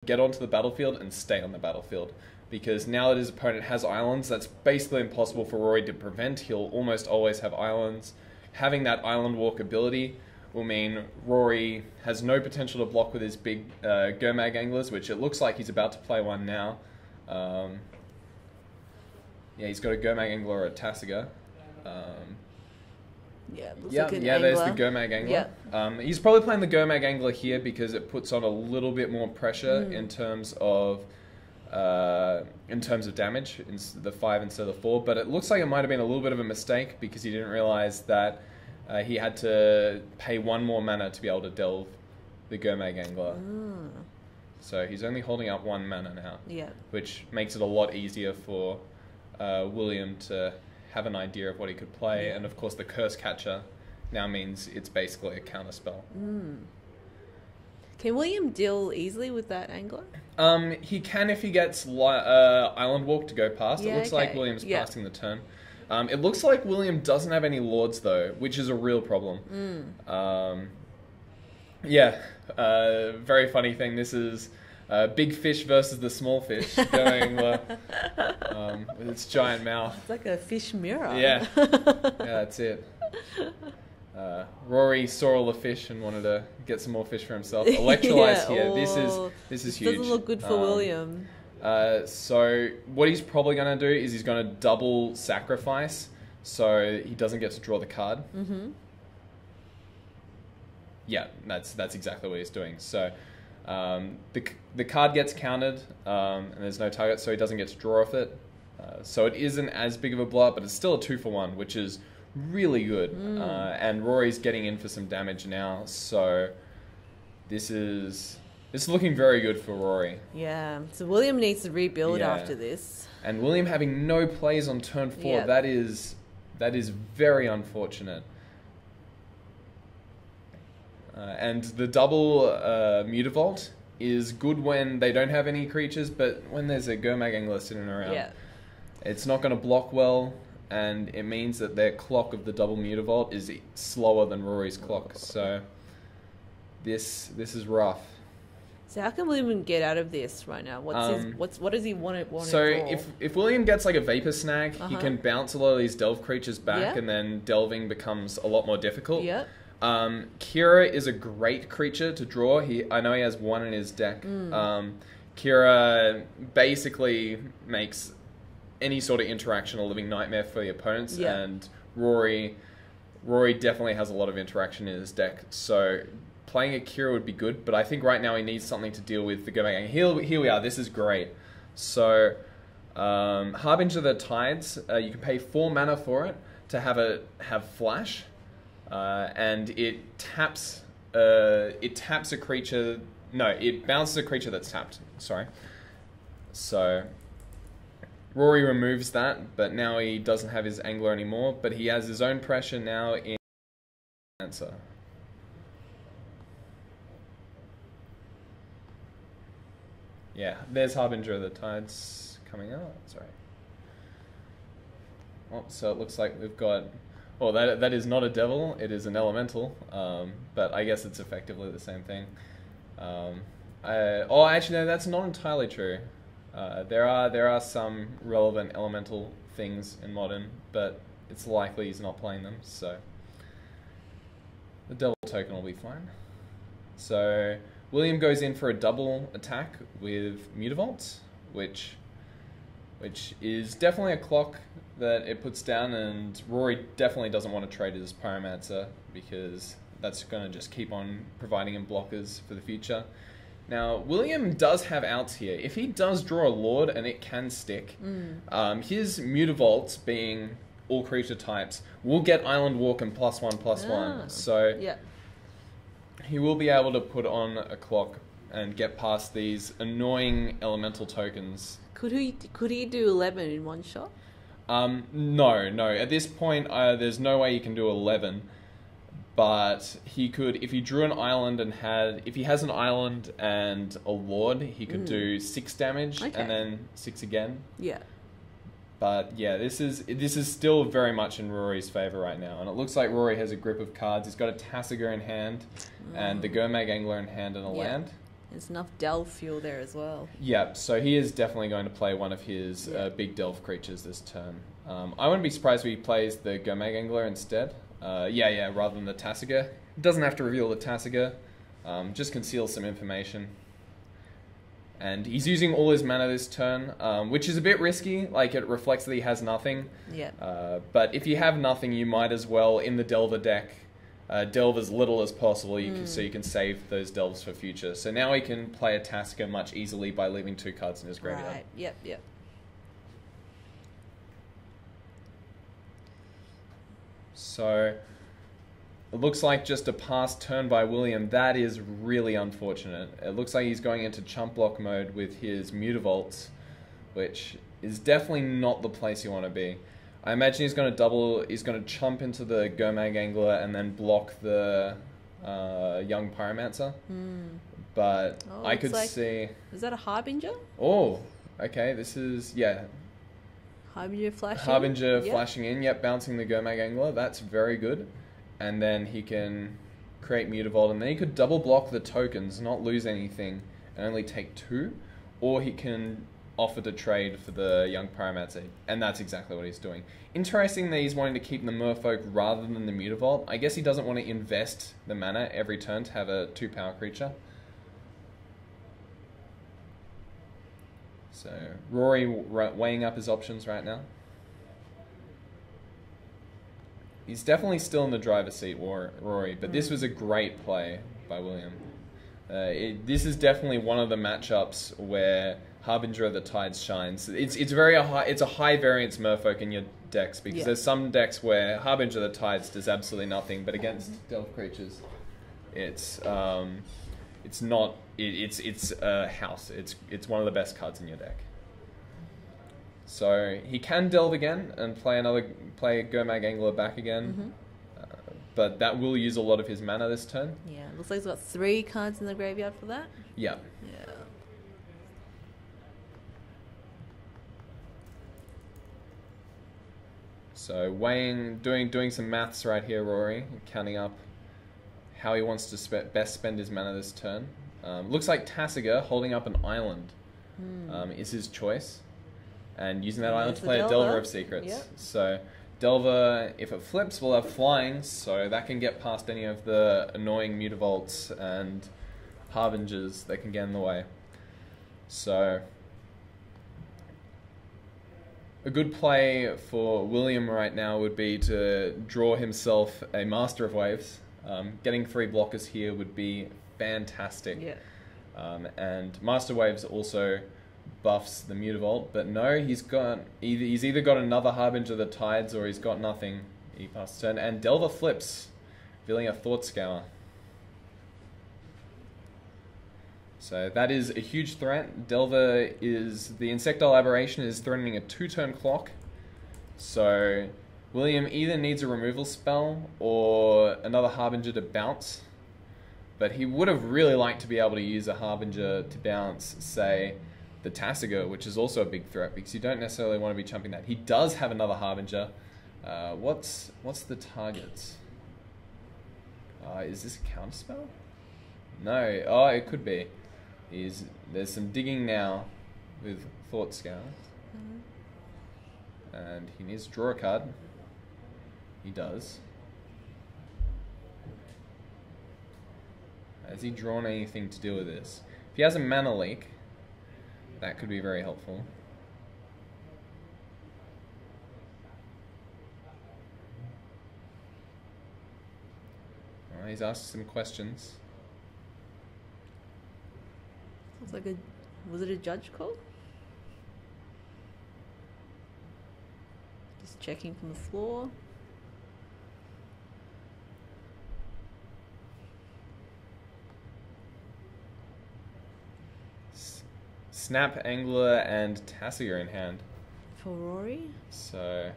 get onto the battlefield and stay on the battlefield. Because now that his opponent has islands, that's basically impossible for Rory to prevent. He'll almost always have islands. Having that island walk ability will mean Rory has no potential to block with his big Gurmag anglers, which it looks like he's about to play one now. Yeah, he's got a Gurmag angler or a Tassiger. Yeah, there's the Gurmag angler. Yeah. He's probably playing the Gurmag angler here because it puts on a little bit more pressure in terms of damage, in the 5 instead of the 4. But it looks like it might have been a little bit of a mistake because he didn't realize that he had to pay 1 more mana to be able to delve the Gurmag angler. So he's only holding up 1 mana now, which makes it a lot easier for William to have an idea of what he could play. And of course the Curse Catcher now means it's basically a counter spell. Can William deal easily with that angler? He can if he gets Island Walk to go past. It looks like William's passing the turn. It looks like William doesn't have any Lords though, which is a real problem. Very funny thing. This is big fish versus the small fish going with its giant mouth. It's like a fish mirror. Yeah, that's it. Rory saw all the fish and wanted to get some more fish for himself. Electrolyze here. This is huge. Doesn't look good for William. So what he's probably going to do is he's going to double sacrifice so he doesn't get to draw the card. Yeah, that's exactly what he's doing. So the card gets countered and there's no target, so he doesn't get to draw off it. So it isn't as big of a blow up, but it's still a 2-for-1, which is really good. And Rory's getting in for some damage now, so this is looking very good for Rory. Yeah, so William needs to rebuild after this. And William having no plays on turn 4, that is very unfortunate. And the double Mutavault is good when they don't have any creatures, but when there's a Gurmag angler sitting around, it's not going to block well, and it means that their clock of the double Mutavault is slower than Rory's clock. So this is rough. So how can William get out of this right now? What does he want to draw? So if William gets like a Vapor Snag, he can bounce a lot of these delve creatures back, and then delving becomes a lot more difficult. Kira is a great creature to draw. I know he has 1 in his deck. Kira basically makes any sort of interaction a living nightmare for the opponents, and Rory definitely has a lot of interaction in his deck. So playing a Kira would be good, but I think right now he needs something to deal with the Gurmag. Here we are. This is great. So Harbinger of the Tides, you can pay 4 mana for it to have flash. And it taps a creature. No, it bounces a creature that's tapped. Sorry. So Rory removes that, but now he doesn't have his angler anymore. But he has his own pressure now in answer. Yeah, there's Harbinger of the Tides coming out. Sorry. Oh, so it looks like we've got. Well, that is not a devil, it is an elemental, but I guess it's effectively the same thing. Actually, no, that's not entirely true. There are some relevant elemental things in Modern, but it's likely he's not playing them, so the devil token will be fine. So William goes in for a double attack with Mutavault, which is definitely a clock that it puts down, and Rory definitely doesn't want to trade his Pyromancer because that's going to just keep on providing him blockers for the future. Now, William does have outs here. If he does draw a Lord and it can stick, his Mutavaults, being all creature types, will get Island Walk and +1/+1. So he will be able to put on a clock and get past these annoying elemental tokens. Could he do 11 in one shot? No. At this point, there's no way he can do 11. But he could, if he drew an island and if he has an island and a Lord, he could do 6 damage and then 6 again. Yeah. But yeah, this is still very much in Rory's favor right now, and it looks like Rory has a grip of cards. He's got a Tassiger in hand, and the Gurmag Angler in hand and a land. There's enough delve fuel there as well. Yeah, so he is definitely going to play one of his big delve creatures this turn. I wouldn't be surprised if he plays the Gomag Angler instead. Rather than the Tasiga. Doesn't have to reveal the Tasiga. Just conceal some information. And he's using all his mana this turn, which is a bit risky. Like, it reflects that he has nothing. Yeah. But if you have nothing, you might as well, in the Delver deck, delve as little as possible so you can save those delves for future. So now he can play a Tasiga much easily by leaving 2 cards in his graveyard. Right, yep. So it looks like just a pass turn by William. That is really unfortunate. It looks like he's going into chump block mode with his Mutavaults, which is definitely not the place you want to be. I imagine he's going to chump into the Gomag Angler and then block the young Pyromancer. But I could see... Is that a Harbinger? Oh, okay, this is, Harbinger flashing? Harbinger flashing in, bouncing the Gomag Angler. That's very good. And then he can create Mutavault, and then he could double block the tokens, not lose anything, and only take 2. Or he can offer to trade for the young Pyromancer, and that's exactly what he's doing. Interesting that he's wanting to keep the Merfolk rather than the Mutavault. I guess he doesn't want to invest the mana every turn to have a 2-power creature. So Rory weighing up his options right now. He's definitely still in the driver's seat, Rory, but this was a great play by William. This is definitely one of the matchups where Harbinger of the Tides shines. It's a high variance Merfolk in your decks, because there's some decks where Harbinger of the Tides does absolutely nothing, but against delve creatures, it's a house. It's one of the best cards in your deck. So he can delve again and play Gomag Angler back again, but that will use a lot of his mana this turn. Yeah, looks like he's got 3 cards in the graveyard for that. Yeah. So doing some maths right here, Rory, counting up how he wants to best spend his mana this turn. Looks like Tasiga, holding up an island, is his choice. And using that island to play a Delver of Secrets. Yep. So Delver, if it flips, will have flying, so that can get past any of the annoying Mutavaults and Harbingers that can get in the way. So a good play for William right now would be to draw himself a Master of Waves. Getting 3 blockers here would be fantastic. Yeah. And Master Waves also buffs the Mutavault, but no, he's either got another Harbinger of the Tides or he's got nothing. He passes turn, and Delver flips, revealing a Thought Scour. So that is a huge threat. Delver is... The Insectile Aberration is threatening a 2-turn clock. So William either needs a removal spell or another Harbinger to bounce. But he would have really liked to be able to use a Harbinger to bounce, say, the Tasiga, which is also a big threat, because you don't necessarily want to be chumping that. He does have another Harbinger. What's the targets? Is this a counterspell? No. Oh, it could be. There's some digging now with Thought Scour. And he needs to draw a card. He does. Has he drawn anything to deal with this? If he has a mana leak, that could be very helpful. He's asked some questions. Sounds like was it a judge call? Just checking from the floor. Snap, Angler, and Tasiga in hand. For Rory? So,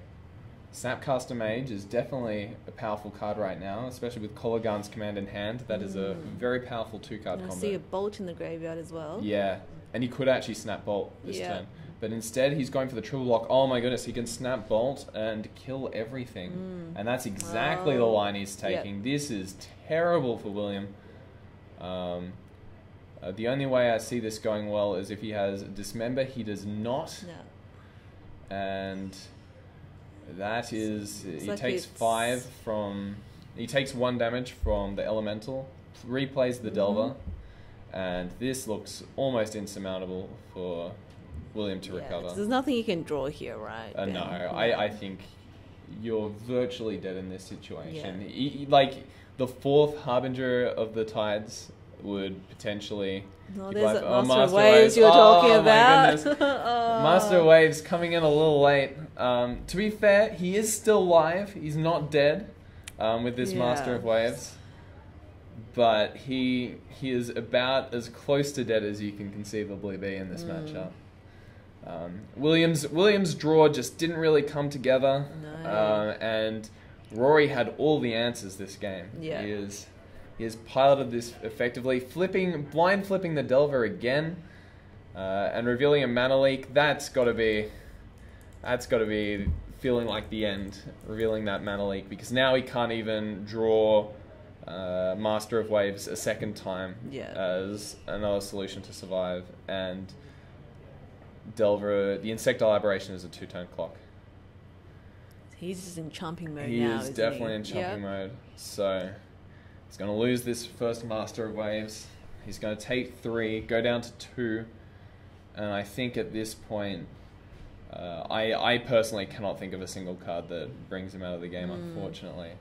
Snapcaster Mage is definitely a powerful card right now, especially with Kolaghan's Command in hand. That is a very powerful 2-card combo. I see a Bolt in the graveyard as well. Yeah, and he could actually Snap Bolt this turn. But instead, he's going for the triple block. Oh my goodness, he can Snap Bolt and kill everything. And that's exactly the line he's taking. This is terrible for William. The only way I see this going well is if he has Dismember. He does not. No. And that is... he like takes 5 from... He takes 1 damage from the Elemental, replays the Delver, and this looks almost insurmountable for William to recover. There's nothing you can draw here, right? No, I think you're virtually dead in this situation. Like, the 4th Harbinger of the Tides would potentially... No, there's Master of Waves you're talking about. Master of Waves coming in a little late. To be fair, he is still alive. He's not dead with this Master of Waves. But he is about as close to dead as you can conceivably be in this matchup. William's draw just didn't really come together. No. And Rory had all the answers this game. Yeah. He has piloted this effectively, blind flipping the Delver again, and revealing a Mana Leak. That's got to be feeling like the end, revealing that Mana Leak, because now he can't even draw Master of Waves a second time as another solution to survive. And Delver, the Insectile Aberration is a 2-turn clock. He's just in chomping mode he now, is definitely in chomping mode. So he's going to lose this first Master of Waves. He's going to take 3, go down to 2. And I think at this point, I personally cannot think of a single card that brings him out of the game, unfortunately.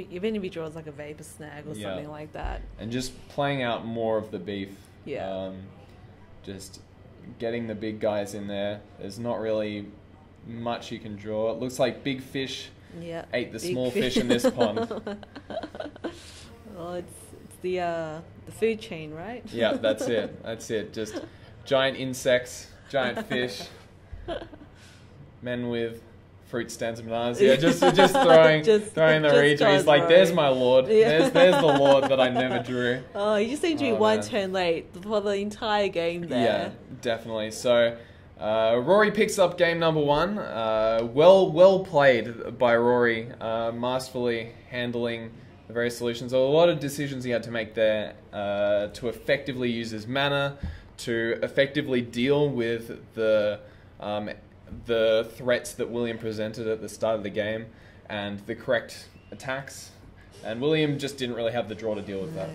Even if he draws like a Vapor Snag or something like that. And just playing out more of the beef. Yeah. Just getting the big guys in there. There's not really much you can draw. It looks like Big Fish ate the small fish in this pond. Well, it's the food chain, right? Yeah, that's it. That's it. Just giant insects, giant fish, men with fruit stands and bananas. Yeah, just throwing the region. He's like, there's my lord. Yeah. There's the lord that I never drew. Oh, you just seem to be one turn late for the entire game there. Yeah, definitely. So Rory picks up game number 1. Well played by Rory, masterfully handling the various solutions. So a lot of decisions he had to make there to effectively use his mana, to effectively deal with the threats that William presented at the start of the game and the correct attacks. And William just didn't really have the draw to deal with that.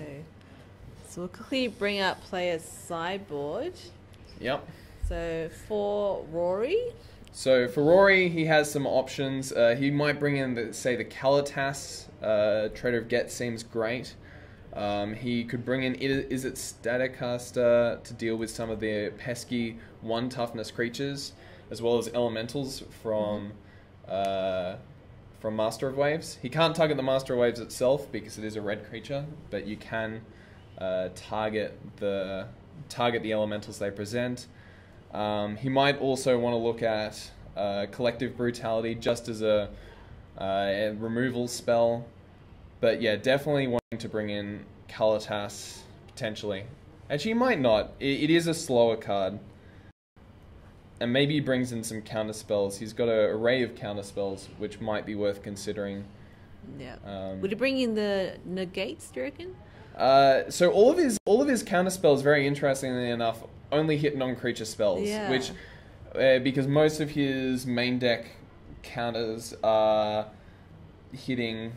So we'll quickly bring up player's sideboard. Yep. So for Rory? So for Rory, he has some options. He might bring in, the Kalitas. Trader of Get seems great. He could bring in Is It Staticaster to deal with some of the pesky 1 toughness creatures, as well as elementals from Master of Waves. He can't target the Master of Waves itself because it is a red creature, but you can target the elementals they present. He might also want to look at Collective Brutality just as a removal spell. But yeah, definitely wanting to bring in Kalitas, potentially. Actually, he might not. It is a slower card. And maybe he brings in some counter spells. He's got an array of counter spells, which might be worth considering. Yeah. Would he bring in the negates, do you reckon? So all of his counter spells, very interestingly enough, only hit non-creature spells. Yeah. Which, because most of his main deck counters are hitting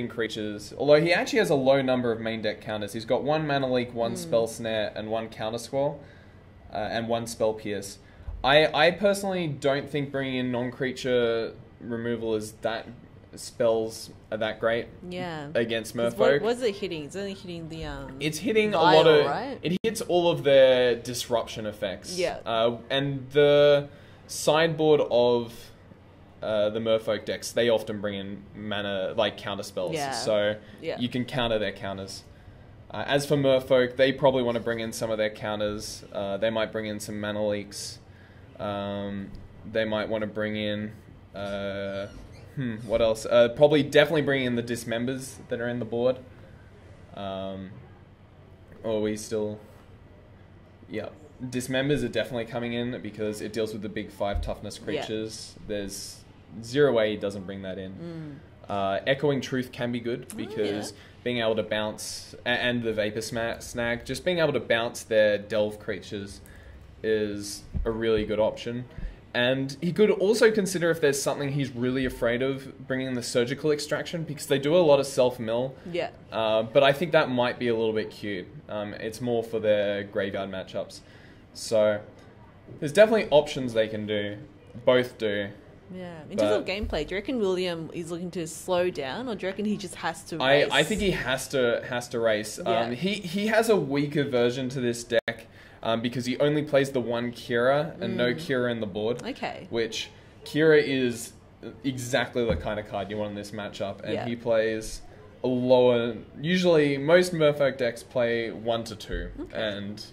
creatures. Although he actually has a low number of main deck counters. He's got 1 Mana Leak, 1 Spell Snare, and 1 Counter Squall, and 1 Spell Pierce. I personally don't think bringing in non-creature removal is that spells are that great. Yeah. Against Merfolk. What's it hitting? It's only hitting the It's hitting vial, a lot of. Right? It hits all of their disruption effects. Yeah. And the sideboard of the Merfolk decks, they often bring in mana like counter spells. Yeah. So you can counter their counters. As for Merfolk, they probably want to bring in some of their counters. They might bring in some mana leaks. They might want to bring in what else? Definitely bring in the dismembers that are in the board. Or we still... Yeah. Dismembers are definitely coming in because it deals with the big 5 toughness creatures. Yeah. There's zero way he doesn't bring that in. Echoing Truth can be good because being able to bounce, and the Vapor Snag, just being able to bounce their Delve creatures is a really good option. And he could also consider if there's something he's really afraid of, bringing the Surgical Extraction, because they do a lot of self-mill. Yeah. But I think that might be a little bit cute. It's more for their graveyard matchups. So there's definitely options they can do. Both do. Yeah. In terms of gameplay, do you reckon William is looking to slow down, or do you reckon he just has to race? I think he has to race. Yeah. He has a weaker version to this deck because he only plays the one Kira and no Kira in the board. Okay. Which Kira is exactly the kind of card you want in this matchup, and he plays a lower... Usually, most Merfolk decks play 1 to 2, and...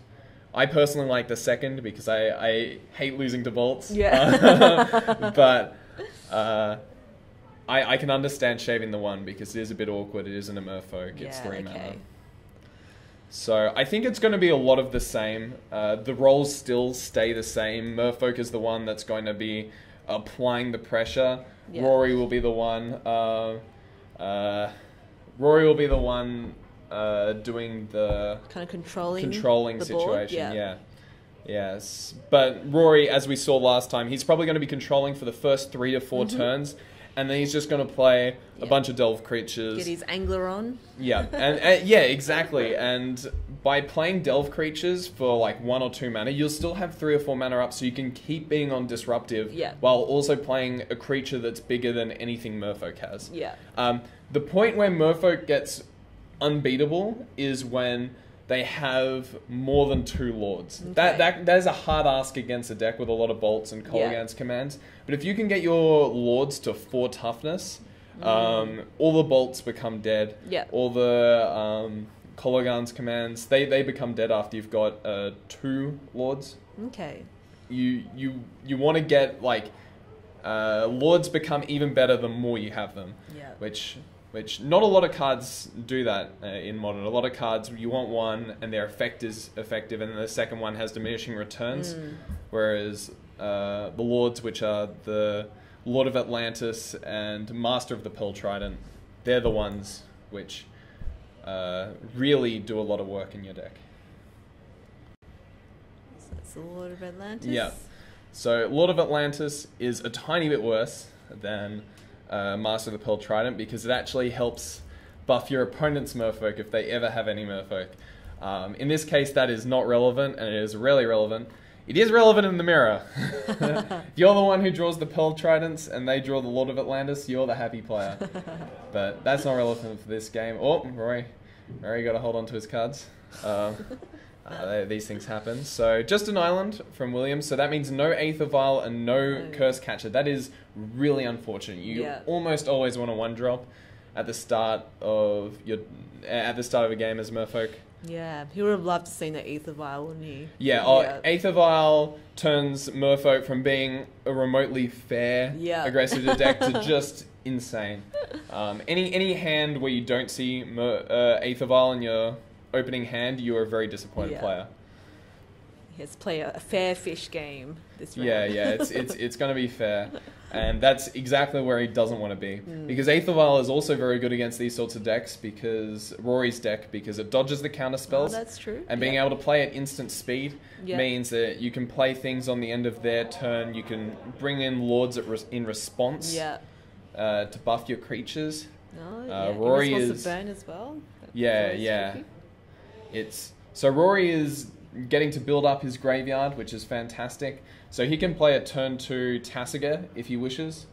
I personally like the second because I hate losing to bolts. Yeah. But I can understand shaving the 1 because it is a bit awkward. It isn't a Merfolk. It's 3 mana. So I think it's going to be a lot of the same. The roles still stay the same. Merfolk is the one that's going to be applying the pressure. Yeah. Rory will be the one. Doing the kind of controlling the situation. Yeah. Yes. But Rory, as we saw last time, he's probably going to be controlling for the first 3 to 4 turns, and then he's just going to play a bunch of Delve creatures. Get his Angler on. Yeah. And yeah, exactly. And by playing Delve creatures for like 1 or 2 mana, you'll still have 3 or 4 mana up, so you can keep being on Disruptive while also playing a creature that's bigger than anything Merfolk has. Yeah. The point where Merfolk gets unbeatable is when they have more than 2 lords. Okay. That is a hard ask against a deck with a lot of bolts and Kolaghan's commands. But if you can get your lords to 4 toughness, all the bolts become dead. Yeah. All the Kolaghan's commands, they become dead after you've got 2 lords. Okay. You want to get like lords become even better the more you have them. Yeah. Which not a lot of cards do that in Modern. A lot of cards, you want one and their effect is effective, and then the second one has diminishing returns. Whereas the Lords, which are the Lord of Atlantis and Master of the Pearl Trident, they're the ones which really do a lot of work in your deck. So that's the Lord of Atlantis? Yeah. So Lord of Atlantis is a tiny bit worse than... Master of the Pearl Trident, because it actually helps buff your opponent's Merfolk if they ever have any Merfolk. In this case, that is not relevant, and it is rarely relevant. It is relevant in the mirror. If you're the one who draws the Pearl Tridents and they draw the Lord of Atlantis, you're the happy player. But that's not relevant for this game. Oh, Rory got to hold on to his cards. These things happen. So just an island from Williams. So that means no Aether Vial and no Curse Catcher. That is really unfortunate. You almost always want a 1-drop at the start of a game as Merfolk. Yeah, he would have loved to see the Aether Vial, wouldn't he? Yeah. Aether Vial turns Merfolk from being a remotely fair aggressive deck to just insane. Any hand where you don't see Aether Vial in your opening hand, you're a very disappointed player. He has to play a fair fish game this round. Yeah, it's going to be fair. And that's exactly where he doesn't want to be. Because Aether Vial is also very good against these sorts of decks, because Rory's deck, because it dodges the counter spells. Oh, that's true. And being able to play at instant speed means that you can play things on the end of their turn. You can bring in lords in response to buff your creatures. Rory in response to burn as well. So Rory is getting to build up his graveyard, which is fantastic. So he can play a turn 2 Tasiger if he wishes.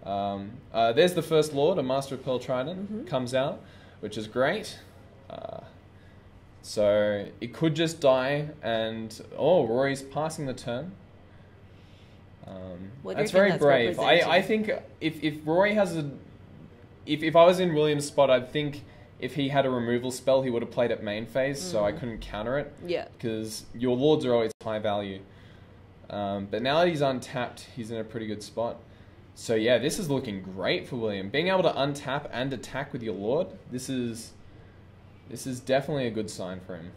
There's the first Lord, a Master of Pearl Trident, comes out, which is great. So it could just die, and Rory's passing the turn. That's very brave. I think if Rory has if I was in William's spot, I'd think if he had a removal spell, he would have played at main phase, so I couldn't counter it. Yeah. Because your lords are always high value. But now that he's untapped, he's in a pretty good spot. So yeah, this is looking great for William. Being able to untap and attack with your lord, this is This is definitely a good sign for him.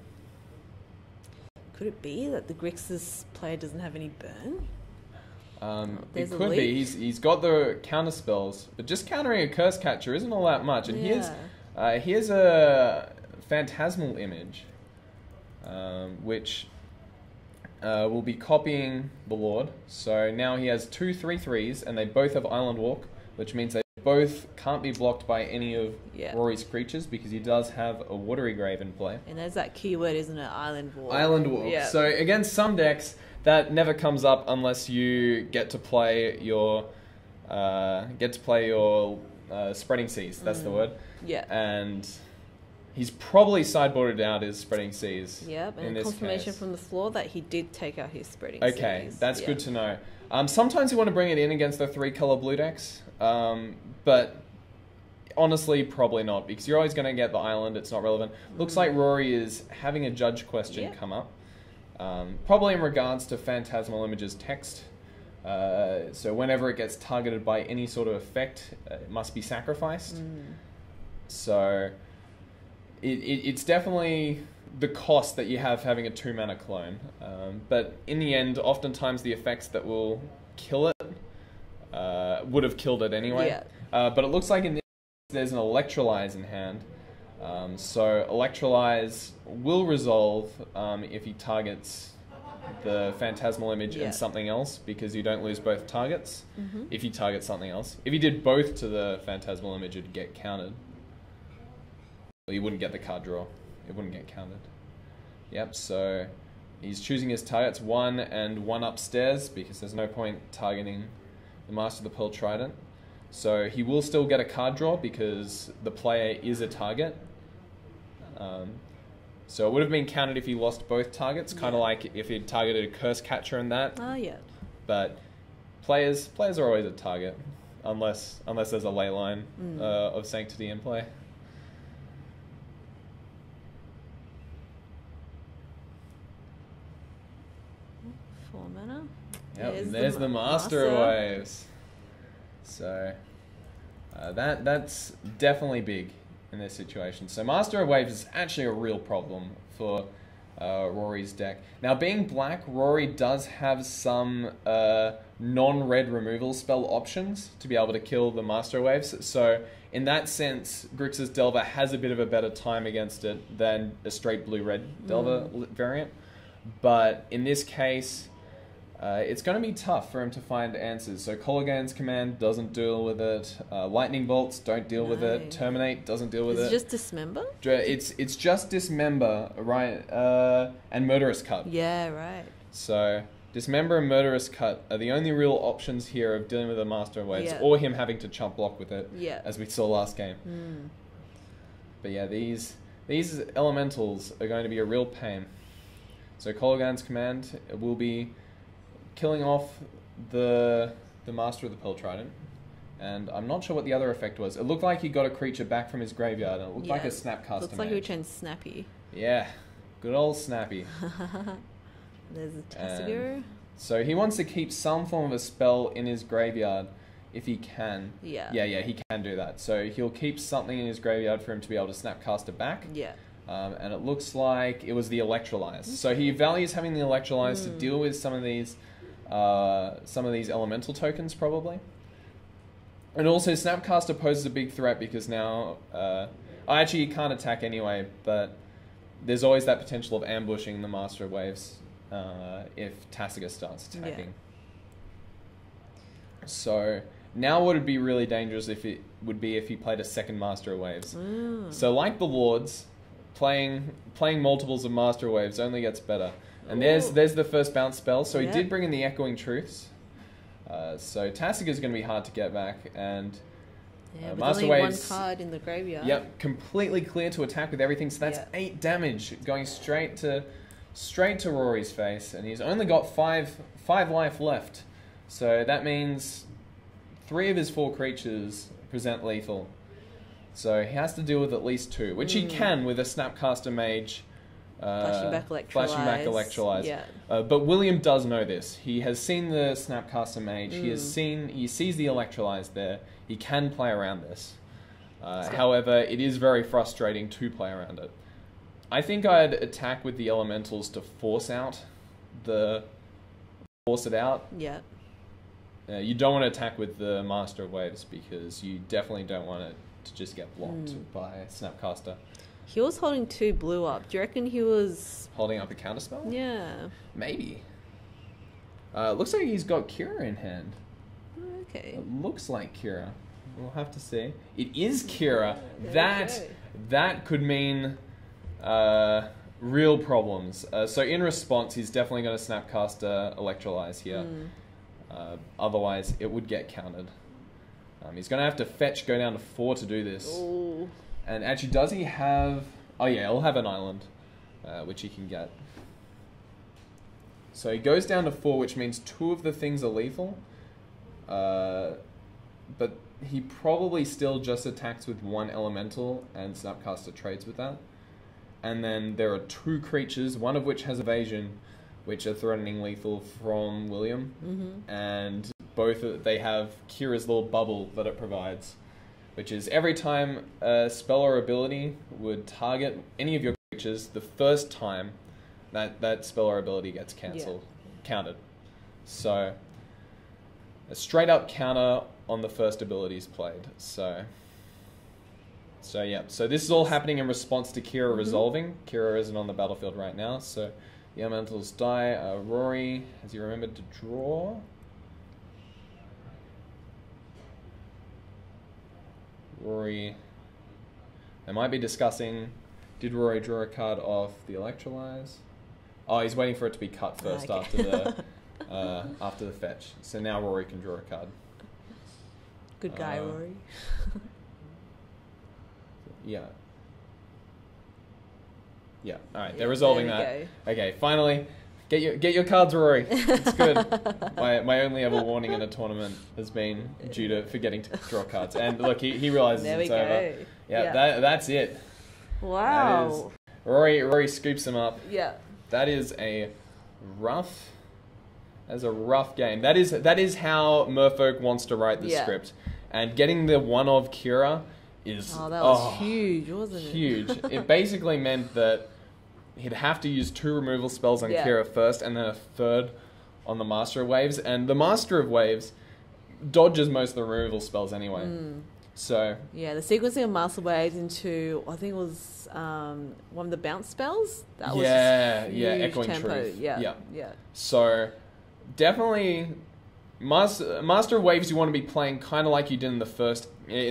Could it be that the Grixis player doesn't have any burn? It could be. He's got the counter spells, but just countering a Curse Catcher isn't all that much. And here's a Phantasmal Image, which will be copying the Lord. So now he has 2 3/3s, and they both have Island Walk, which means they both can't be blocked by any of Rory's creatures because he does have a Watery Grave in play. And there's that keyword, isn't it? Island Walk. Island Walk. Yep. So against some decks, that never comes up unless you get to play your Spreading Seas. That's the word. Yeah. And he's probably sideboarded out his Spreading Seas. Yep, and confirmation from the floor that he did take out his Spreading Seas. Okay, that's good to know. Sometimes you want to bring it in against the 3-color blue decks, but honestly, probably not, because you're always going to get the island. It's not relevant. Looks like Rory is having a judge question come up, probably in regards to Phantasmal Image's text. So whenever it gets targeted by any sort of effect, it must be sacrificed. So it's definitely the cost that you have having a 2-mana clone. But in the end, oftentimes the effects that will kill it would have killed it anyway. But it looks like in this there's an Electrolyze in hand. So Electrolyze will resolve if he targets the Phantasmal Image and something else, because you don't lose both targets if you target something else. If you did both to the Phantasmal Image, it'd get countered. Well, you wouldn't get the card draw. It wouldn't get counted. Yep, so he's choosing his targets 1 and 1 upstairs because there's no point targeting the Master of the Pearl Trident. So he will still get a card draw because the player is a target. So it would have been counted if he lost both targets, kind of like if he'd targeted a Curse Catcher and that. Oh, yeah. But players are always a target, unless there's a Leyline of Sanctity in play. Yep, and there's the Master of Waves. So that's definitely big in this situation. So Master of Waves is actually a real problem for Rory's deck. Now, being black, Rory does have some non-red removal spell options to be able to kill the Master of Waves. So in that sense, Grixis Delver has a bit of a better time against it than a straight blue-red Delver variant. But in this case, it's going to be tough for him to find answers. So Kolaghan's Command doesn't deal with it. Lightning Bolts don't deal with it. Terminate doesn't deal with it. It's just Dismember? It's just Dismember, right? And Murderous Cut. Yeah, right. So Dismember and Murderous Cut are the only real options here of dealing with the Master of Waves, or him having to chump block with it, as we saw last game. But yeah, these elementals are going to be a real pain. So Kolaghan's Command will be killing off the Master of the Pearl Trident, and I'm not sure what the other effect was. It looked like he got a creature back from his graveyard, and it looked like a Snapcaster. Looks like he returned Snappy. Yeah, good old Snappy. There's a Tasigur. So he wants to keep some form of a spell in his graveyard if he can. Yeah, he can do that. So he'll keep something in his graveyard for him to be able to Snapcaster back. Yeah. And it looks like it was the Electrolyze. So he values having the Electrolyze to deal with some of these elemental tokens, probably. And also, Snapcaster poses a big threat because now... actually, you can't attack anyway, but there's always that potential of ambushing the Master of Waves if Tasigur starts attacking. Yeah. So, now what would be really dangerous if he played a second Master of Waves. So, like the Lords, playing multiples of Master of Waves only gets better. And there's the first bounce spell. So he did bring in the Echoing Truths. So Tasigur's going to be hard to get back. And but Master Waves, one card in the graveyard. Yep, completely clear to attack with everything. So that's 8 damage going straight to Rory's face. And he's only got 5 life left. So that means 3 of his 4 creatures present lethal. So he has to deal with at least 2, which he can with a Snapcaster Mage. Flashing back Electrolyze. Yeah. But William does know this. He has seen the Snapcaster Mage. He sees the Electrolyze there. He can play around this. However, it is very frustrating to play around it. I think I'd attack with the elementals to force it out. Yeah. You don't want to attack with the Master of Waves because you definitely don't want it to just get blocked by Snapcaster. He was holding 2 blue up. Do you reckon he was... holding up a counterspell? Yeah. Maybe. Looks like he's got Kira in hand. Okay. It looks like Kira. We'll have to see. It is Kira. That could mean real problems. So in response, he's definitely going to Snapcaster Electrolyze here. Otherwise, it would get countered. He's going to have to fetch, go down to 4 to do this. Ooh. And actually, does he have... oh yeah, he'll have an island, which he can get. So he goes down to 4, which means 2 of the things are lethal. But he probably still just attacks with 1 elemental, and Snapcaster trades with that. And then there are 2 creatures, one of which has evasion, which are threatening lethal from William. And both they have Kira's little bubble that it provides, which is every time a spell or ability would target any of your creatures, the first time that spell or ability gets countered. So a straight up counter on the first abilities played. So yeah. So this is all happening in response to Kira resolving. Kira isn't on the battlefield right now, so the elementals die. Rory, has he remembered to draw? Rory, they might be discussing, did Rory draw a card off the Electrolyze? Oh, he's waiting for it to be cut first after the fetch. So now Rory can draw a card. Good guy, Rory. Yeah. Yeah, alright, they're resolving that. Okay, finally, get your cards, Rory. It's good. My only ever warning in a tournament has been due to forgetting to draw cards. And look, he realizes it's over. Yeah, that's it. Wow. Rory scoops him up. Yeah. That is a rough game. That is how Merfolk wants to write the script. And getting the one of Kira is... oh, that was huge, wasn't it? Huge. It basically meant that he'd have to use 2 removal spells on Kira first, and then a 3rd on the Master of Waves. And the Master of Waves dodges most of the removal spells anyway. So... yeah, the sequencing of Master Waves into, I think it was one of the bounce spells. That was Echoing tempo. Truth. Yeah. So, definitely... Master of Waves you want to be playing kind of like you did in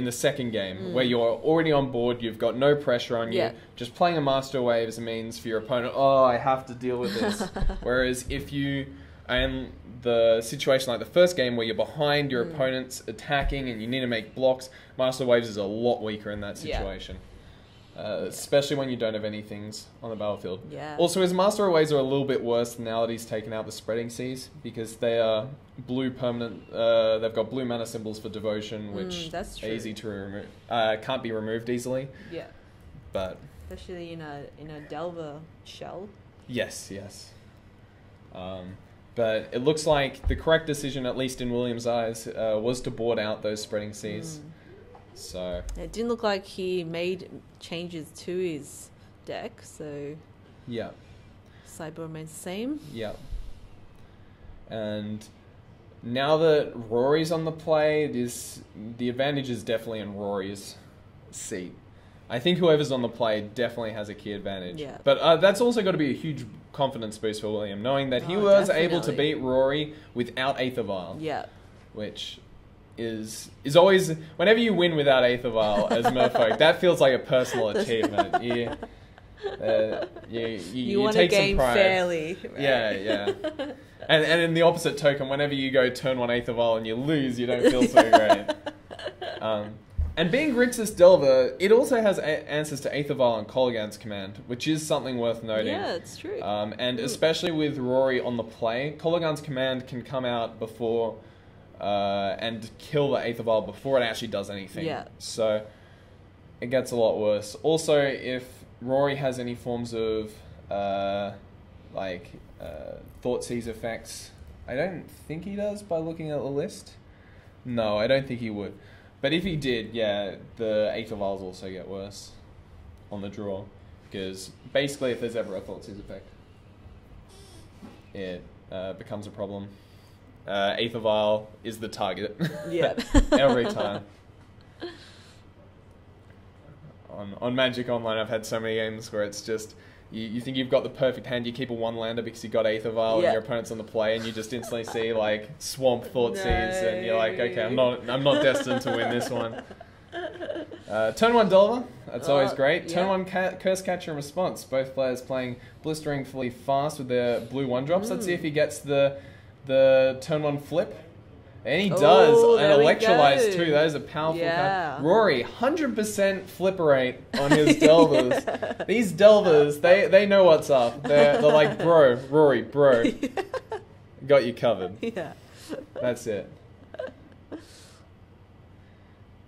the second game, where you're already on board, you've got no pressure on you. Just playing a Master of Waves means for your opponent, oh, I have to deal with this. Whereas if you are in the situation like the first game where you're behind, your opponent's attacking and you need to make blocks, Master of Waves is a lot weaker in that situation. Especially when you don't have any things on the battlefield. Also, his Master of Waves are a little bit worse now that he's taken out the Spreading Seas, because they are blue permanent. They've got blue mana symbols for devotion, which are easy to remove. Can't be removed easily. Yeah. But especially in a Delver shell. Yes. But it looks like the correct decision, at least in William's eyes, was to board out those Spreading Seas. So it didn't look like he made changes to his deck, so sideboard remains the same. And now that Rory's on the play, the advantage is definitely in Rory's seat. I think whoever's on the play definitely has a key advantage. But that's also got to be a huge confidence boost for William, knowing that he was able to beat Rory without Aether Vial. Which is always, whenever you win without Aether Vial as Merfolk, that feels like a personal achievement. You want take a game some pride. Fairly. Right? Yeah. And in the opposite token, whenever you go turn 1 Aether Vial and you lose, you don't feel so great. And being Grixis Delver, it also has answers to Aether Vial and Kolaghan's Command, which is something worth noting. Yeah, it's true. And especially with Rory on the play, Kolaghan's Command can come out before and kill the Aether Vial before it actually does anything. So it gets a lot worse. Also, if Rory has any forms of Thoughtseize effects, I don't think he does by looking at the list. No, I don't think he would. But if he did, the Aether Vials also get worse on the draw. Because basically, if there's ever a Thoughtseize effect, it becomes a problem. Aether Vial is the target. Yeah. Every time. On Magic Online, I've had so many games where it's just you think you've got the perfect hand, you keep a one-lander because you got Aether Vial and your opponent's on the play, and you just instantly see like Swamp Thoughtseize, and you're like, okay, I'm not destined to win this one. Turn 1 Delver, that's always great. Turn 1 Curse Catcher and Response. Both players playing blisteringly fast with their blue 1-drops. Let's see if he gets the turn 1 flip. And he does, and Electrolyze too. That is a powerful card. Rory, 100% flip rate on his Delvers. These Delvers, they know what's up. They're like, bro, Rory, bro. Got you covered. Yeah. That's it.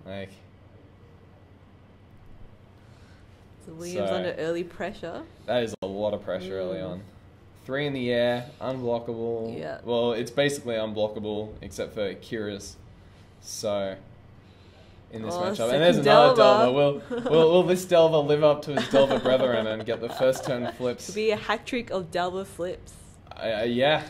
Like... So William's under early pressure. That is a lot of pressure early on. 3 in the air, unblockable. Yeah. Well, it's basically unblockable except for Kira's. So, in this matchup. And there's another Delver. Will this Delver live up to his Delver brethren and get the first turn flips? It'll be a hat trick of Delver flips. Yeah.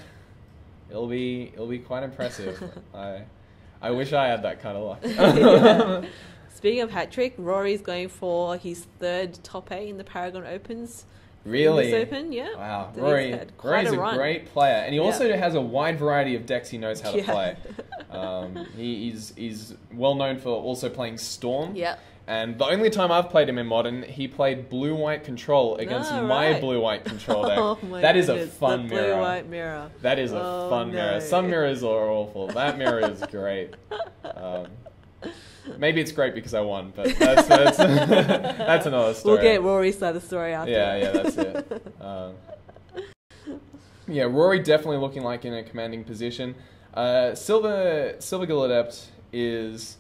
It'll be quite impressive. I wish I had that kind of luck. Yeah. Speaking of hat trick, Rory's going for his 3rd top 8 in the Paragon Opens. Really? This Open, yeah. Wow. Rory's a great player. And he also has a wide variety of decks he knows how to play. He's well known for also playing Storm. Yeah. And the only time I've played him in Modern, he played Blue-White Control against my Blue-White Control deck. That is a fun mirror. Blue-White mirror. That is a fun mirror. Some mirrors are awful. That mirror is great. Maybe it's great because I won, but that's that's another story. We'll get Rory's side of the story after. Yeah, that's it. Yeah, Rory definitely looking like in a commanding position. Silver Gill Adept is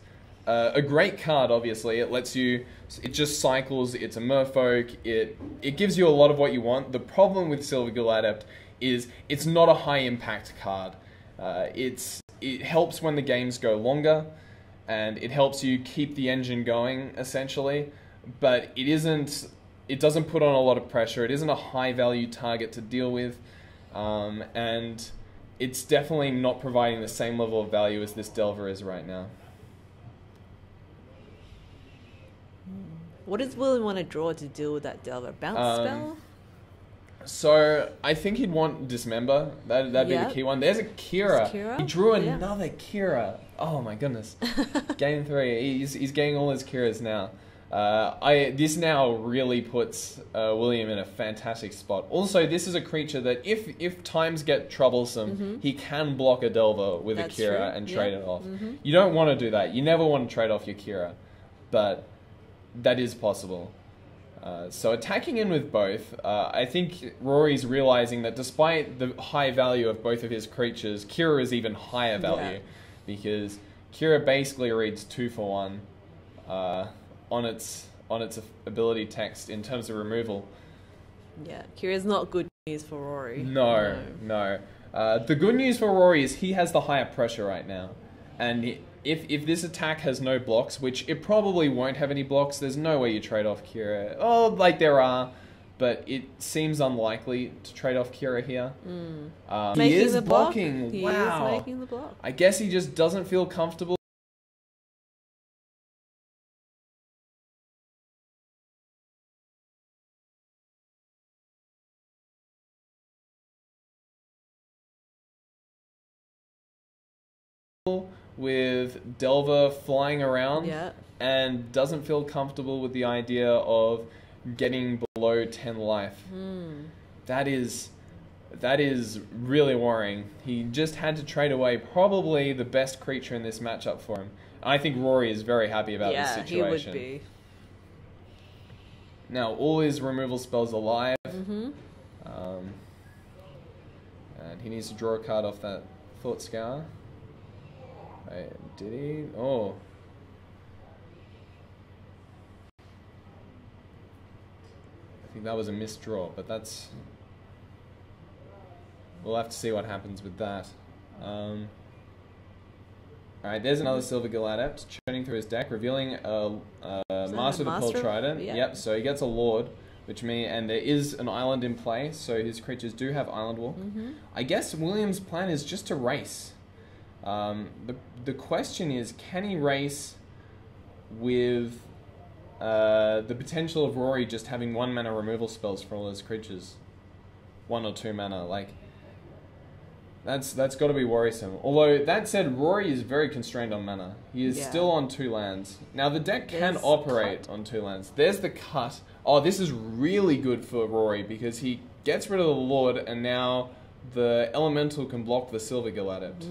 a great card, obviously. It lets you... It just cycles. It's a Merfolk. It gives you a lot of what you want. The problem with Silver Gill Adept is it's not a high-impact card. It helps when the games go longer, and it helps you keep the engine going, essentially. But it doesn't put on a lot of pressure. It isn't a high-value target to deal with. And it's definitely not providing the same level of value as this Delver is right now. What does William want to draw to deal with that Delver? Bounce spell? So, I think he'd want Dismember. That'd be the key one. There's a Kira. He drew another Kira. Oh my goodness. Game 3. He's getting all his Kiras now. This now really puts William in a fantastic spot. Also, this is a creature that if times get troublesome, he can block a Delver with a Kira and trade it off. You don't want to do that. You never want to trade off your Kira. But that is possible. So attacking in with both, I think Rory's realizing that despite the high value of both of his creatures, Kira is even higher value. Because Kira basically reads 2 for 1 on its ability text in terms of removal. Yeah, Kira's not good news for Rory. No. The good news for Rory is he has the higher pressure right now. And if this attack has no blocks, which it probably won't have any blocks, there's no way you trade off Kira. Oh, like there are, but it seems unlikely to trade off Kira here. He is blocking. He is making the block. I guess he just doesn't feel comfortable. With Delver flying around and doesn't feel comfortable with the idea of getting below 10 life. That is really worrying. He just had to trade away probably the best creature in this matchup for him. I think Rory is very happy about this situation. He would be. Now, all his removal spells are live. And he needs to draw a card off that Thought Scour. Did he? Oh. I think that was a missed draw, but that's... We'll have to see what happens with that. Alright, there's another Silver Gill Adept churning through his deck, revealing a Master of the Pearl Trident. Yep, so he gets a Lord, and there is an island in play, so his creatures do have island walk. I guess William's plan is just to race. The question is, can he race with the potential of Rory just having 1 mana removal spells for all his creatures? 1 or 2 mana, like... That's got to be worrisome. Although, that said, Rory is very constrained on mana. He is still on 2 lands. Now, the deck can operate on 2 lands. There's the cut. Oh, this is really good for Rory, because he gets rid of the Lord, and now the Elemental can block the Silvergill Adept.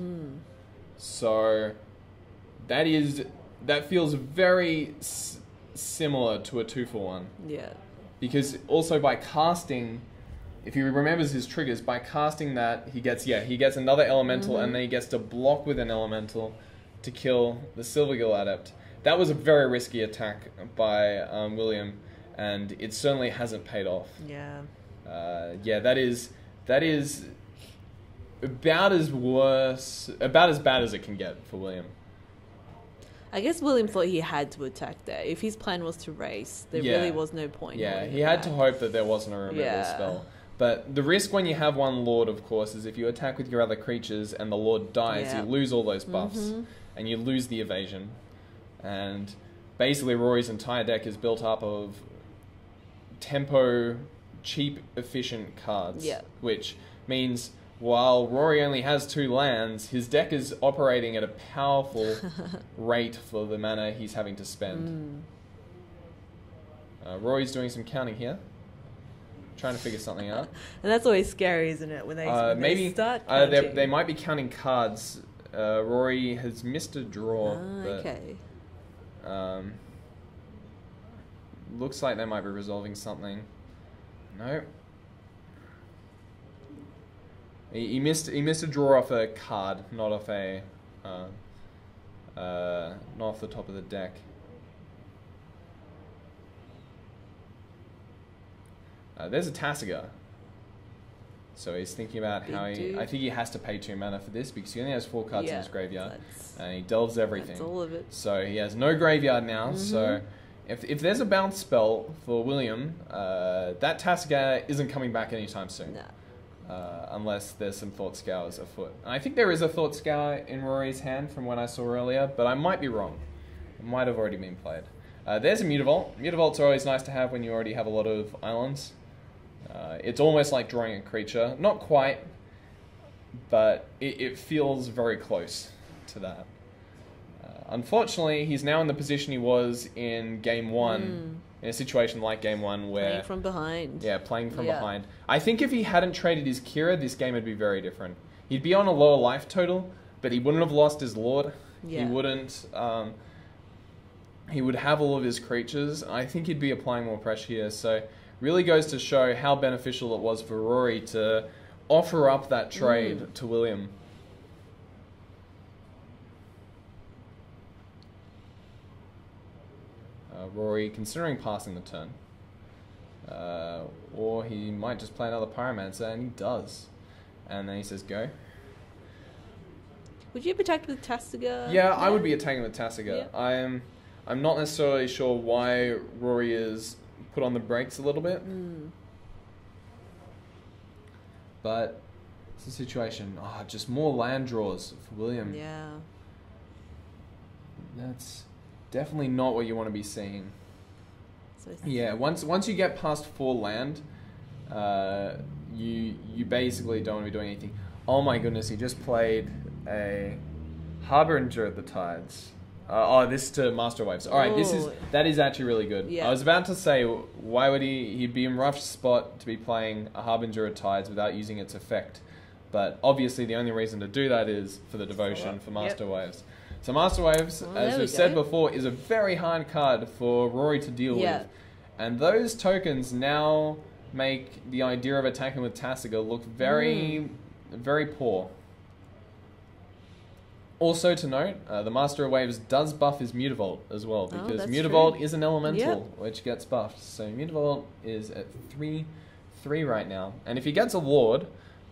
So, that feels very similar to a 2-for-1. Yeah. Because also by casting... If he remembers his triggers, by casting that, he gets another elemental, and then he gets to block with an elemental to kill the Silvergill Adept. That was a very risky attack by William, and it certainly hasn't paid off. Yeah. That is about as bad as it can get for William. I guess William thought he had to attack there. If his plan was to race, there really was no point. Yeah, he had to hope that there wasn't a removal spell. But the risk when you have 1 Lord, of course, is if you attack with your other creatures and the Lord dies, you lose all those buffs. And you lose the evasion. And basically Rory's entire deck is built up of tempo, cheap, efficient cards. Which means while Rory only has 2 lands, his deck is operating at a powerful rate for the mana he's having to spend. Rory's doing some counting here. Trying to figure something out. And that's always scary, isn't it? When they start counting. They might be counting cards. Rory has missed a draw. Okay. Looks like they might be resolving something. No. He missed a draw off a card, not off the top of the deck. There's a Tasiga. So he's thinking about how I think he has to pay 2 mana for this because he only has 4 cards in his graveyard. And he delves everything. That's all of it. So he has no graveyard now. So if there's a bounce spell for William, that Tasiga isn't coming back anytime soon. Unless there's some Thought Scours afoot. And I think there is a Thought Scour in Rory's hand from what I saw earlier, but I might be wrong. It might have already been played. There's a Mutavault. Mutavault's always nice to have when you already have a lot of islands. It's almost like drawing a creature. Not quite, but it feels very close to that. Unfortunately, he's now in the position he was in Game 1, in a situation like Game 1 where... Playing from behind. Yeah, playing from behind. I think if he hadn't traded his Kira, this game would be very different. He'd be on a lower life total, but he wouldn't have lost his Lord. He wouldn't... he would have all of his creatures. I think he'd be applying more pressure here, so... Really goes to show how beneficial it was for Rory to offer up that trade to William. Rory considering passing the turn. Or he might just play another Pyromancer, and he does. And then he says go. Would you attack with Tasiga? Yeah, I would be attacking with Tasiga. Yeah. I'm not necessarily sure why Rory is... put on the brakes a little bit. But it's a situation. Just more land draws for William. Yeah. That's definitely not what you want to be seeing. So once you get past 4 land, you basically don't want to be doing anything. Oh my goodness, he just played a Harbinger of the Tides. This to Master Waves. All right, that is actually really good. Yeah. I was about to say, why would he'd be in rough spot to be playing a Harbinger of Tides without using its effect. But obviously the only reason to do that is for the devotion for Master Waves. So Master Waves, as we've said before, is a very hard card for Rory to deal with. And those tokens now make the idea of attacking with Tasiga look very, very poor. Also to note, the Master of Waves does buff his Mutavault as well, because Mutavault is an elemental, which gets buffed. So Mutavault is at 3/3 right now. And if he gets a Lord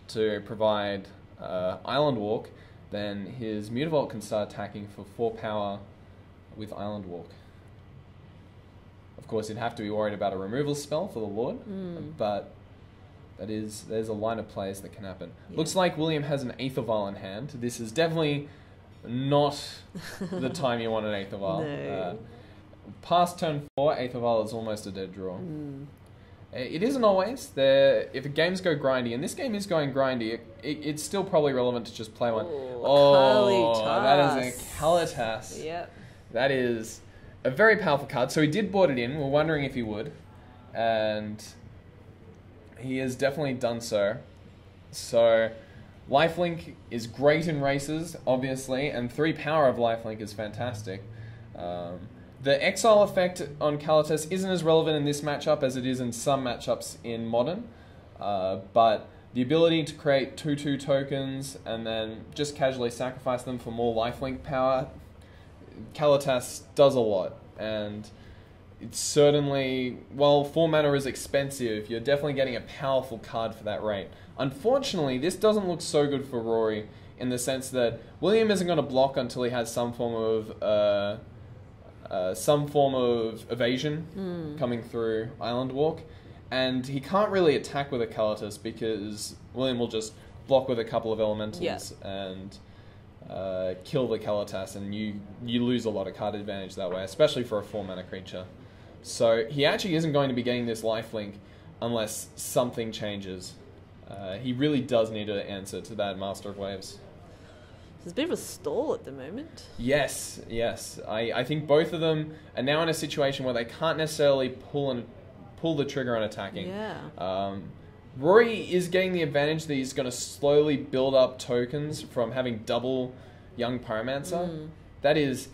to provide Island Walk, then his Mutavault can start attacking for 4 power with Island Walk. Of course, he'd have to be worried about a removal spell for the Lord, but there's a line of plays that can happen. Yeah. Looks like William has an Aether Vial in hand. This is definitely not the time you want an Aether Vial. No. Past turn 4, Aether Vial is almost a dead draw. It isn't always. If games go grindy, and this game is going grindy, it's still probably relevant to just play one. That is a Kalitas. Yep. That is a very powerful card. So he did board it in. We're wondering if he would. And he has definitely done so. So Lifelink is great in races, obviously, and 3 power of Lifelink is fantastic. The Exile effect on Kalitas isn't as relevant in this matchup as it is in some matchups in Modern, but the ability to create 2/2 tokens and then just casually sacrifice them for more Lifelink power, Kalitas does a lot, and it's certainly, while 4 mana is expensive, you're definitely getting a powerful card for that rate. Unfortunately, this doesn't look so good for Rory in the sense that William isn't going to block until he has some form of evasion coming through Island Walk, and he can't really attack with a Kalitas because William will just block with a couple of elementals and kill the Kalitas, and you lose a lot of card advantage that way, especially for a 4-mana creature. So he actually isn't going to be getting this lifelink unless something changes. He really does need to answer to that Master of Waves. There's a bit of a stall at the moment. Yes. I think both of them are now in a situation where they can't necessarily pull the trigger on attacking. Yeah. Rory is getting the advantage that he's going to slowly build up tokens from having double Young Pyromancer. That is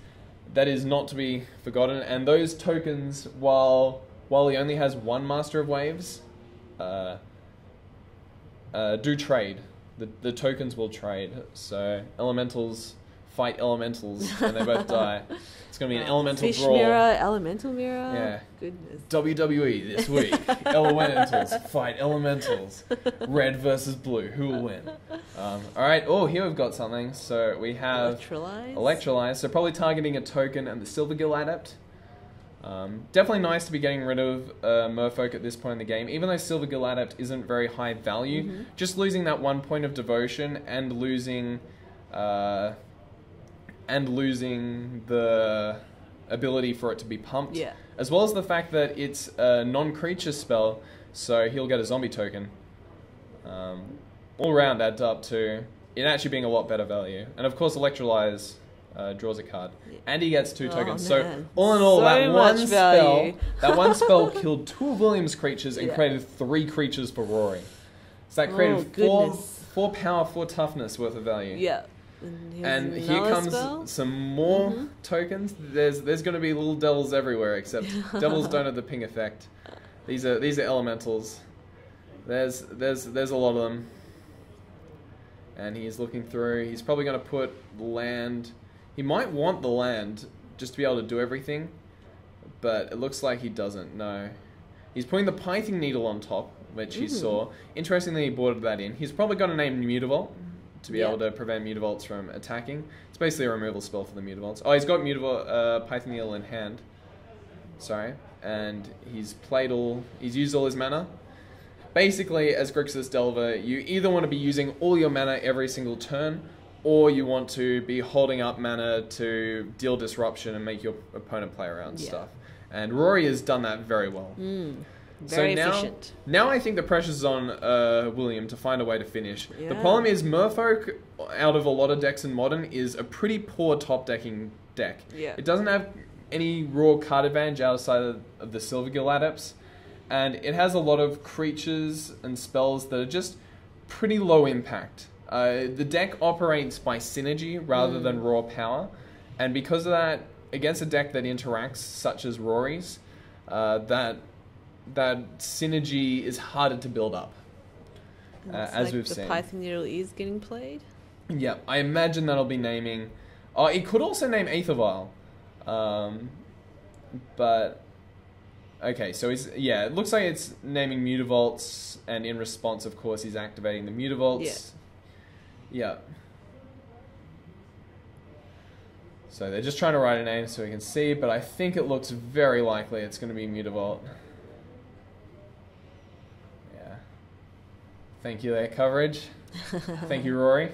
not to be forgotten. And those tokens, while he only has 1 Master of Waves, do trade. The tokens will trade. So elementals fight elementals and they both die. It's going to be an elemental Fish brawl. mirror, elemental mirror. Yeah. Goodness. WWE this week. Elementals fight elementals. Red versus blue. Who will win? Alright. Oh, here we've got something. So we have Electrolyze. So probably targeting a token and the Silvergill Adept. Definitely nice to be getting rid of Merfolk at this point in the game. Even though Silvergill Adept isn't very high value, just losing that 1 point of devotion and losing the ability for it to be pumped, as well as the fact that it's a non-creature spell, so he'll get a zombie token. All around adds up to it actually being a lot better value. And of course, Electrolyze draws a card, and he gets 2 tokens. So all in all, that one spell killed 2 of William's creatures and created 3 creatures for Rory. So that created 4 power, 4 toughness worth of value. Yeah. And here comes some more tokens. There's going to be little devils everywhere, except devils don't have the ping effect. These are elementals. There's a lot of them. And he's looking through. He's probably going to put land. He might want the land just to be able to do everything, but it looks like he doesn't. No. He's putting the Pithing Needle on top, which he saw. Interestingly, he boarded that in. He's probably got a name Mutavault to be able to prevent Mutavaults from attacking. It's basically a removal spell for the Mutavaults. Oh, he's got Pithing Needle in hand. Sorry. And he's used all his mana. Basically, as Grixis Delver, you either want to be using all your mana every single turn, or you want to be holding up mana to deal disruption and make your opponent play around stuff. And Rory has done that very well. Very efficient. Now I think the pressure's on William to find a way to finish. The problem is Merfolk, out of a lot of decks in Modern, is a pretty poor top-decking deck. It doesn't have any raw card advantage outside of the Silvergill Adepts, and it has a lot of creatures and spells that are just pretty low impact. The deck operates by synergy rather than raw power, and because of that, against a deck that interacts, such as Rory's, that synergy is harder to build up, as we've seen. The Pithing Needle is getting played? Yeah, I imagine that'll be naming... Oh, it could also name Aether Vial. But... Okay, so it looks like it's naming Mutavaults, and in response, of course, he's activating the Mutavaults. So they're just trying to write a name so we can see, but I think it looks very likely it's going to be Mutavault. Yeah. Thank you, there, coverage. Thank you, Rory.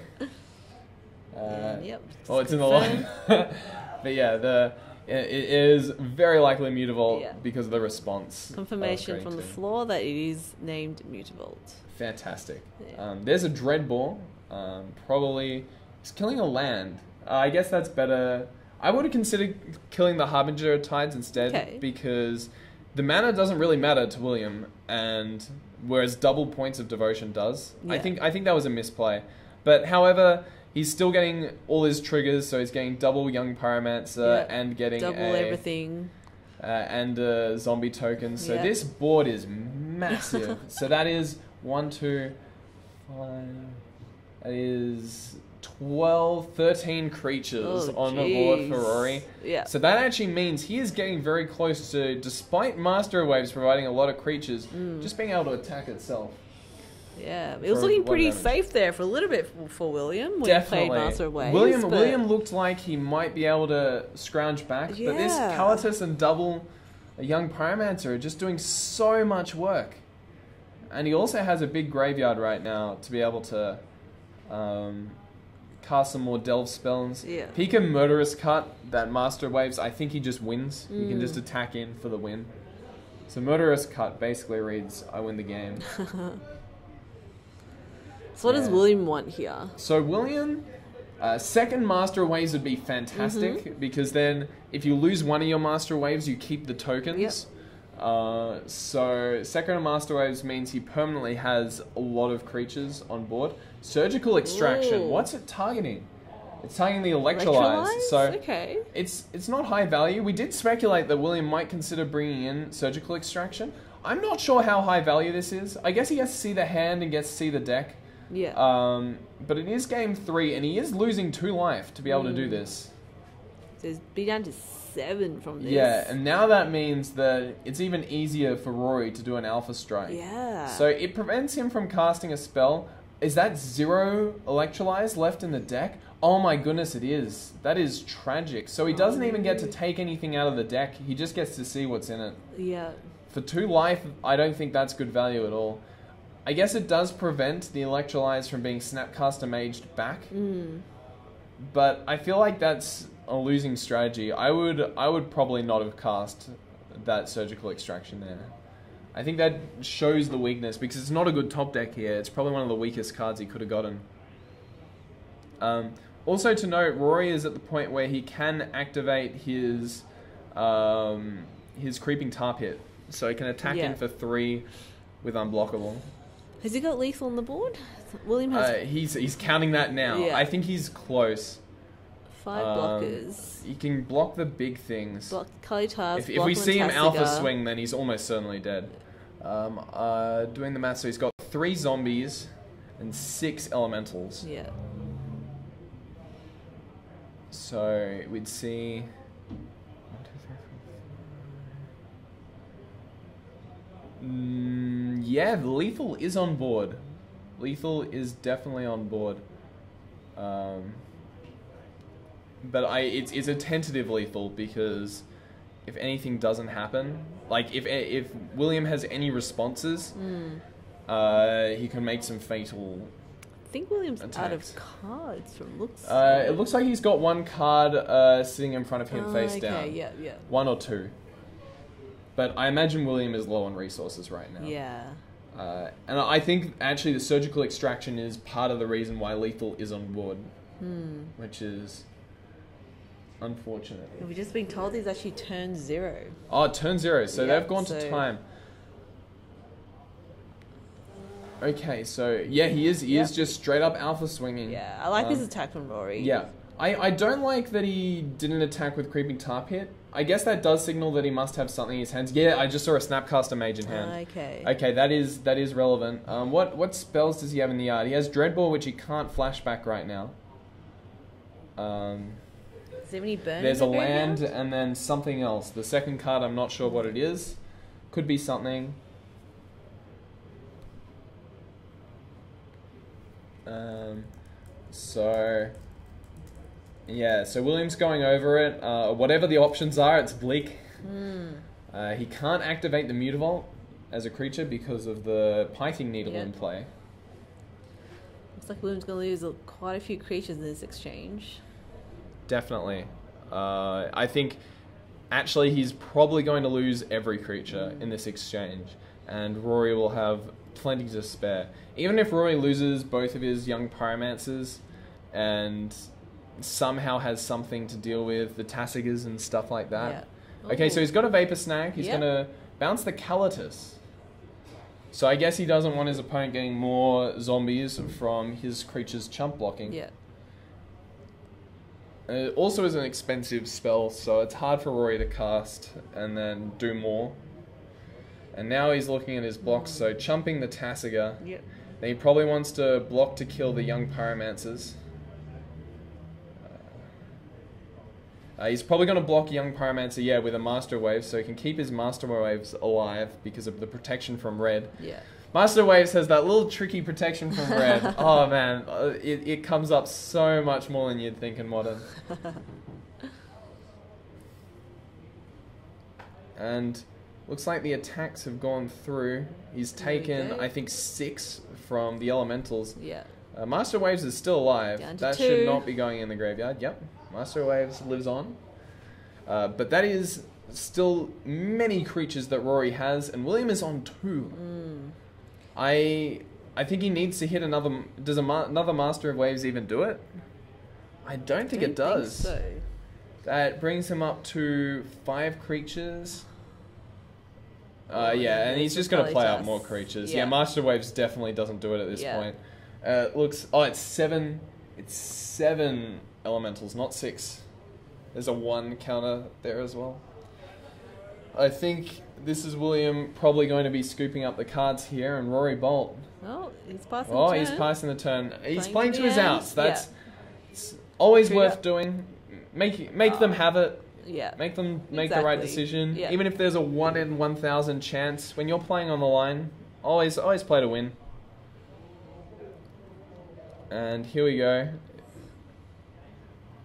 Yep. Oh, it's in the line. But yeah, it is very likely Mutavault because of the response. Confirmation from the floor that it is named Mutavault. Fantastic. Yeah. There's a Dreadbore. Probably it's killing a land. I guess that's better. I would have considered killing the Harbinger Tides instead because the mana doesn't really matter to William, and whereas double points of devotion does. Yeah. I think that was a misplay. But however, he's still getting all his triggers, so he's getting double Young Pyromancer and getting double everything. And a zombie token. So this board is massive. So that is 1, 2, 5. That is 12, 13 creatures on the board for Rory. Yeah. So that actually means he is getting very close to, despite Master of Waves providing a lot of creatures, just being able to attack itself. Yeah, it was looking pretty safe there for a little bit for William when he played Master of Waves. William looked like he might be able to scrounge back, but this Kalatas and double a Young Pyromancer are just doing so much work. And he also has a big graveyard right now to be able to cast some more delve spells. Yeah. Pika Murderous Cut, that Master of Waves, I think he just wins. He can just attack in for the win. So Murderous Cut basically reads, I win the game. So what does William want here? So William, second Master of Waves would be fantastic because then if you lose one of your Master Waves, you keep the tokens. Yep. So second Master Waves means he permanently has a lot of creatures on board. Surgical Extraction. Ooh. What's it targeting? It's targeting the Electrolyze. So it's not high value. We did speculate that William might consider bringing in Surgical Extraction. I'm not sure how high value this is. I guess he gets to see the hand and gets to see the deck. Yeah. But it is game 3, and he is losing 2 life to be able to do this. So he's be down to 7 from this. Yeah, and now that means that it's even easier for Rory to do an Alpha Strike. Yeah. So it prevents him from casting a spell. Is that 0 Electrolyze left in the deck? Oh my goodness, it is. That is tragic. So he doesn't even get to take anything out of the deck. He just gets to see what's in it. Yeah. For 2 life, I don't think that's good value at all. I guess it does prevent the Electrolyze from being Snapcaster Maged back. But I feel like that's a losing strategy. I would probably not have cast that Surgical Extraction there. I think that shows the weakness because it's not a good top deck here. It's probably one of the weakest cards he could have gotten. Also to note, Rory is at the point where he can activate his Creeping Tar Pit. So he can attack in for 3 with Unblockable. Has he got lethal on the board? William has... he's counting that now. Yeah. I think he's close. 5 blockers. He can block the big things. Block Kalitas, if we see him Alpha Swing, then he's almost certainly dead. Doing the math, so he's got 3 zombies and 6 elementals. Yeah. So we'd see... 1, 2, 3, 4, 5. Yeah, lethal is on board. Lethal is definitely on board. But it's a tentative lethal because if anything doesn't happen, like if William has any responses, he can make some fatal. I think William's attacks. Out of cards from looks. It looks like he's got 1 card sitting in front of him face down. Yeah. 1 or 2. But I imagine William is low on resources right now. Yeah. And I think actually the Surgical Extraction is part of the reason why lethal is on board, which is unfortunate. We've just been told he's actually turn 0. Oh, turn 0. So they've gone to time. Okay, so yeah, he is just straight up Alpha Swinging. Yeah, I like his attack from Rory. Yeah. I don't like that he didn't attack with Creeping Tar Pit. I guess that does signal that he must have something in his hands. Yeah, I just saw a Snapcaster Mage in hand. Okay, that is relevant. What spells does he have in the yard? He has Dreadball, which he can't flashback right now. Does he have any burn? There's a land and then something else. The second card, I'm not sure what it is. Could be something. So Yeah, so William's going over it. Whatever the options are, it's bleak. He can't activate the Mutavault as a creature because of the Pithing Needle in play. Looks like William's going to lose quite a few creatures in this exchange. Definitely. I think actually he's probably going to lose every creature in this exchange, and Rory will have plenty to spare. Even if Rory loses both of his young Pyromancers and somehow has something to deal with the Tassigers and stuff like that. Yeah. Okay, so he's got a Vapor Snag. He's going to bounce the Calatus. So I guess he doesn't want his opponent getting more zombies from his creature's chump blocking. Yeah. It also is an expensive spell, so it's hard for Rory to cast and then do more. And now he's looking at his blocks, so chumping the Tassiger. Yep. Then he probably wants to block to kill the young Pyromancers. He's probably going to block young Pyromancer, with a Master Wave, so he can keep his Master Waves alive because of the protection from red. Yeah. Master Waves has that little tricky protection from red. Oh man, it comes up so much more than you'd think in Modern. And looks like the attacks have gone through. He's taken, I think, 6 from the Elementals. Yeah. Master Waves is still alive. That 2. should not be going in the graveyard. Yep. Master Waves lives on. But that is still many creatures that Rory has, and William is on 2. I think he needs to hit another... Does another Master of Waves even do it? I don't think it does. Think so. That brings him up to 5 creatures. Yeah, and he's just going to play out more creatures. Yeah, Master Waves definitely doesn't do it at this point. Looks... Oh, it's 7... It's 7 elementals, not 6. There's a 1 counter there as well. I think this is William probably going to be scooping up the cards here, and Rory Bolt. Oh, he's passing the turn. He's passing the turn. He's playing to his outs. That's it's always worth doing. Make them have it. Yeah. Make them make the right decision. Yeah. Even if there's a 1 in 1,000 chance, when you're playing on the line, always play to win. And here we go.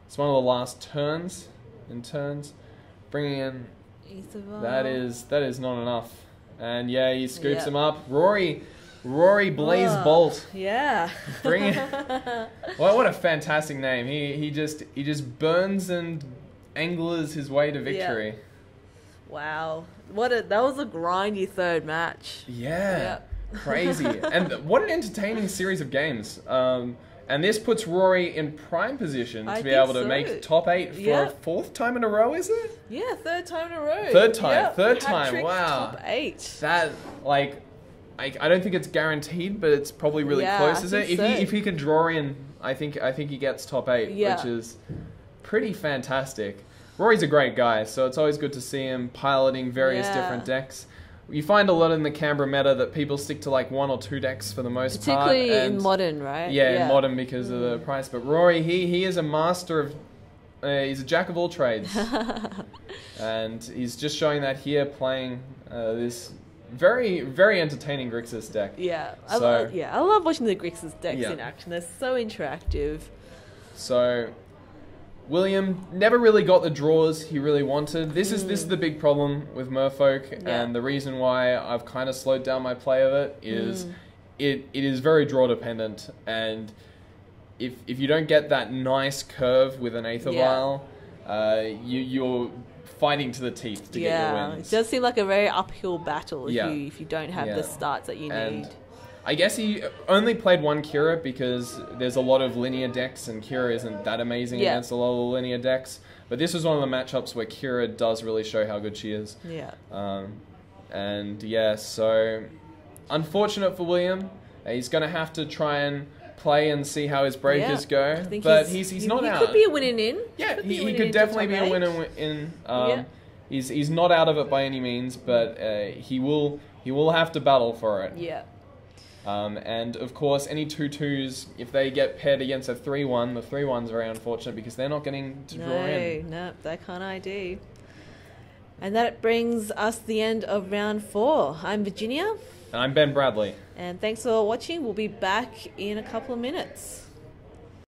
It's one of the last turns. Bringing in... That is not enough. And yeah, he scoops him up. Rory Blaze Bolt. Yeah. Bring it. Well, what a fantastic name. He just burns and anglers his way to victory. Yeah. Wow. That was a grindy third match. Yeah. Crazy. And what an entertaining series of games. And this puts Rory in prime position to be able to make top 8 for a 4th time in a row, is it? Yeah, 3rd time in a row. Third time, wow. Top 8. That, I don't think it's guaranteed, but it's probably really close, is it? If he can draw in, I think he gets top 8, which is pretty fantastic. Rory's a great guy, so it's always good to see him piloting various different decks. You find a lot in the Canberra meta that people stick to 1 or 2 decks for the most part. Particularly in Modern, right? Yeah, in Modern because of the price. But Rory, he is a master of... he's a jack of all trades. And he's just showing that here playing this very, very entertaining Grixis deck. Yeah. I love watching the Grixis decks in action. They're so interactive. So... William never really got the draws he really wanted. This is the big problem with Merfolk, and the reason why I've kind of slowed down my play of it is it is very draw dependent, and if you don't get that nice curve with an Aether Vial, you're fighting to the teeth to get your wins. It does seem like a very uphill battle if you don't have the starts that you need. I guess he only played 1 Kira because there's a lot of linear decks, and Kira isn't that amazing against a lot of linear decks. But this is one of the matchups where Kira does really show how good she is. Yeah. So unfortunate for William. He's going to have to try and play and see how his breakers go. But he's not out. He could be a winning in. Yeah, he could definitely be a winner in. He's not out of it by any means, but he will have to battle for it. Yeah. And of course, any 2/2s, if they get paired against a 3/1, the 3/1s are very unfortunate because they're not getting to draw in. No, they can't ID. And that brings us to the end of round 4. I'm Virginia. And I'm Ben Bradley. And thanks for watching. We'll be back in a couple of minutes.